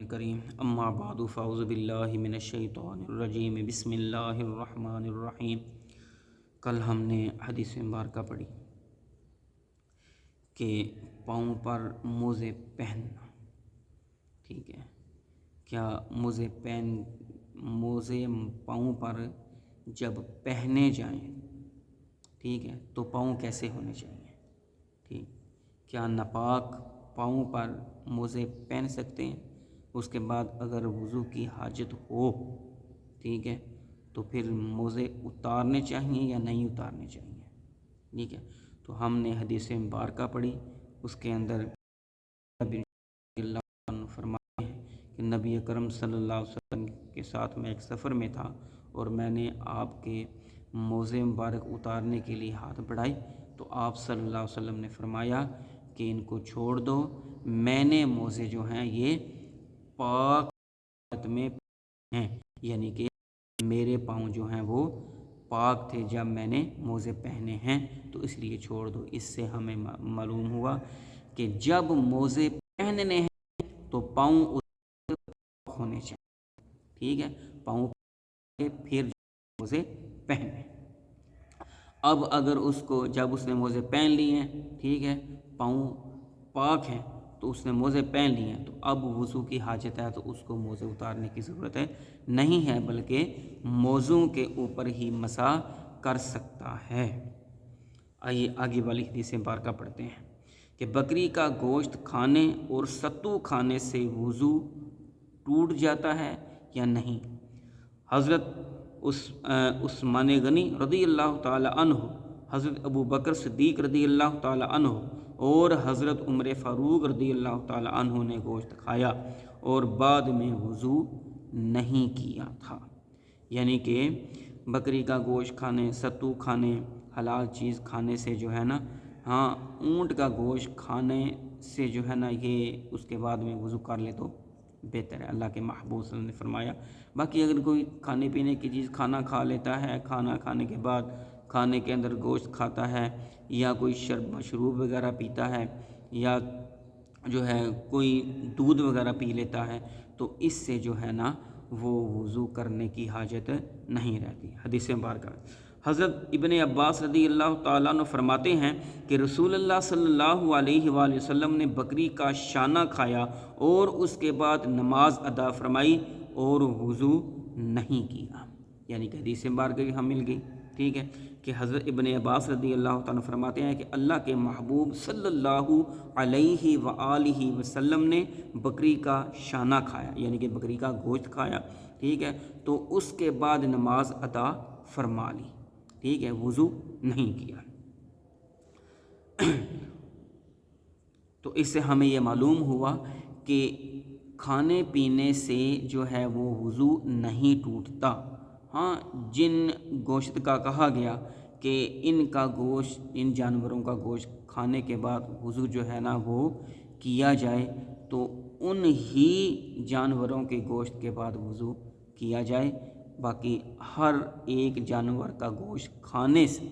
کریم اما بعد فاعوذ باللہ من الشیطان الرجیم بسم اللہ الرحمن الرحیم۔ کل ہم نے حدیث مبارکہ پڑھی کہ پاؤں پر موزے پہننا، ٹھیک ہے، کیا موزے پاؤں پر جب پہنے جائیں، ٹھیک ہے، تو پاؤں کیسے ہونے چاہیے، ٹھیک، کیا ناپاک پاؤں پر موزے پہن سکتے ہیں؟ اس کے بعد اگر وضو کی حاجت ہو، ٹھیک ہے، تو پھر موزے اتارنے چاہیے یا نہیں اتارنے چاہیے، ٹھیک ہے۔ تو ہم نے حدیث مبارکہ پڑھی، اس کے اندر اللہ عنہ فرماتے ہیں کہ نبی اکرم صلی اللہ علیہ وسلم کے ساتھ میں ایک سفر میں تھا اور میں نے آپ کے موزے مبارک اتارنے کے لیے ہاتھ بڑھائے تو آپ صلی اللہ علیہ وسلم نے فرمایا کہ ان کو چھوڑ دو، میں نے موزے جو ہیں یہ پاک حالت میں ہیں، یعنی کہ میرے پاؤں جو ہیں وہ پاک تھے جب میں نے موزے پہنے ہیں، تو اس لیے چھوڑ دو۔ اس سے ہمیں معلوم ہوا کہ جب موزے پہننے ہیں تو پاؤں پاک ہونے چاہیے، ٹھیک ہے، پاؤں پھر موزے پہنے۔ اب اگر اس کو جب اس نے موزے پہن لیے ہیں، ٹھیک ہے، پاؤں پاک ہیں تو اس نے موزے پہن لیے ہیں، تو اب وضو کی حاجت ہے تو اس کو موزے اتارنے کی ضرورت نہیں ہے، بلکہ موزوں کے اوپر ہی مسح کر سکتا ہے۔ آئیے آگے والی حدیث مبارکہ پڑھتے ہیں کہ بکری کا گوشت کھانے اور ستو کھانے سے وضو ٹوٹ جاتا ہے یا نہیں؟ حضرت عثمان غنی رضی اللہ تعالی عنہ، حضرت ابو بکر صدیق رضی اللہ تعالی عنہ اور حضرت عمر فاروق رضی اللہ تعالی عنہ نے گوشت کھایا اور بعد میں وضو نہیں کیا تھا۔ یعنی کہ بکری کا گوشت کھانے، ستو کھانے، حلال چیز کھانے سے جو ہے نا، ہاں، اونٹ کا گوشت کھانے سے جو ہے نا یہ اس کے بعد میں وضو کر لے تو بہتر ہے، اللہ کے محبوب صلی اللہ علیہ وسلم نے فرمایا۔ باقی اگر کوئی کھانے پینے کی چیز کھانا کھا لیتا ہے، کھانا کھانے کے بعد کھانے کے اندر گوشت کھاتا ہے، یا کوئی مشروب وغیرہ پیتا ہے، یا جو ہے کوئی دودھ وغیرہ پی لیتا ہے، تو اس سے جو ہے نا وہ وضو کرنے کی حاجت نہیں رہتی۔ حدیث مبارکہ حضرت ابن عباس رضی اللہ تعالیٰ عنہ فرماتے ہیں کہ رسول اللہ صلی اللہ علیہ وآلہ وسلم نے بکری کا شانہ کھایا اور اس کے بعد نماز ادا فرمائی اور وضو نہیں کیا، یعنی کہ حدیث مبارکہ بھی ہم مل گئی، ٹھیک ہے، کہ حضرت ابن عباس رضی اللہ تعالیٰ فرماتے ہیں کہ اللہ کے محبوب صلی اللہ علیہ وآلہ وسلم نے بکری کا شانہ کھایا، یعنی کہ بکری کا گوشت کھایا، ٹھیک ہے، تو اس کے بعد نماز ادا فرما لی، ٹھیک ہے، وضو نہیں کیا۔ تو اس سے ہمیں یہ معلوم ہوا کہ کھانے پینے سے جو ہے وہ وضو نہیں ٹوٹتا۔ ہاں، جن گوشت کا کہا گیا کہ ان کا گوشت، ان جانوروں کا گوشت کھانے کے بعد وضو جو ہے نا وہ کیا جائے، تو ان ہی جانوروں کے گوشت کے بعد وضو کیا جائے، باقی ہر ایک جانور کا گوشت کھانے سے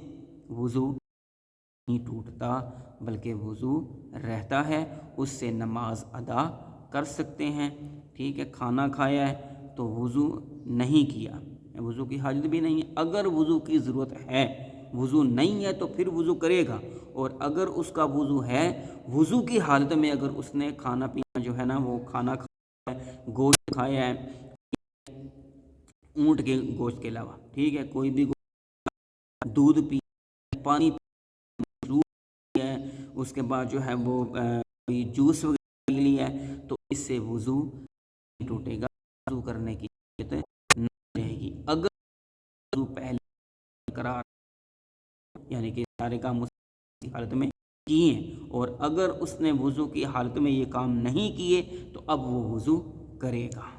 وضو نہیں ٹوٹتا بلکہ وضو رہتا ہے، اس سے نماز ادا کر سکتے ہیں، ٹھیک ہے۔ کھانا کھایا ہے تو وضو نہیں کیا، وضو کی حاجت بھی نہیں ہے، اگر وضو کی ضرورت ہے، وضو نہیں ہے تو پھر وضو کرے گا، اور اگر اس کا وضو ہے، وضو کی حالت میں اگر اس نے کھانا پینا جو ہے نا وہ کھانا کھایا ہے، گوشت کھایا ہے اونٹ کے گوشت کے علاوہ، ٹھیک ہے، کوئی بھی دودھ پی، پانی پی ہے، اس کے بعد جو ہے وہ جوس وغیرہ پی لیا ہے، تو اس سے وضو نہیں ٹوٹے گا، وضو کرنے کی ضرورت نہیں رہے گی۔ اگر وضو پہلے قرار، یعنی کہ سارے کام اس کی حالت میں کیے ہیں، اور اگر اس نے وضو کی حالت میں یہ کام نہیں کیے تو اب وہ وضو کرے گا۔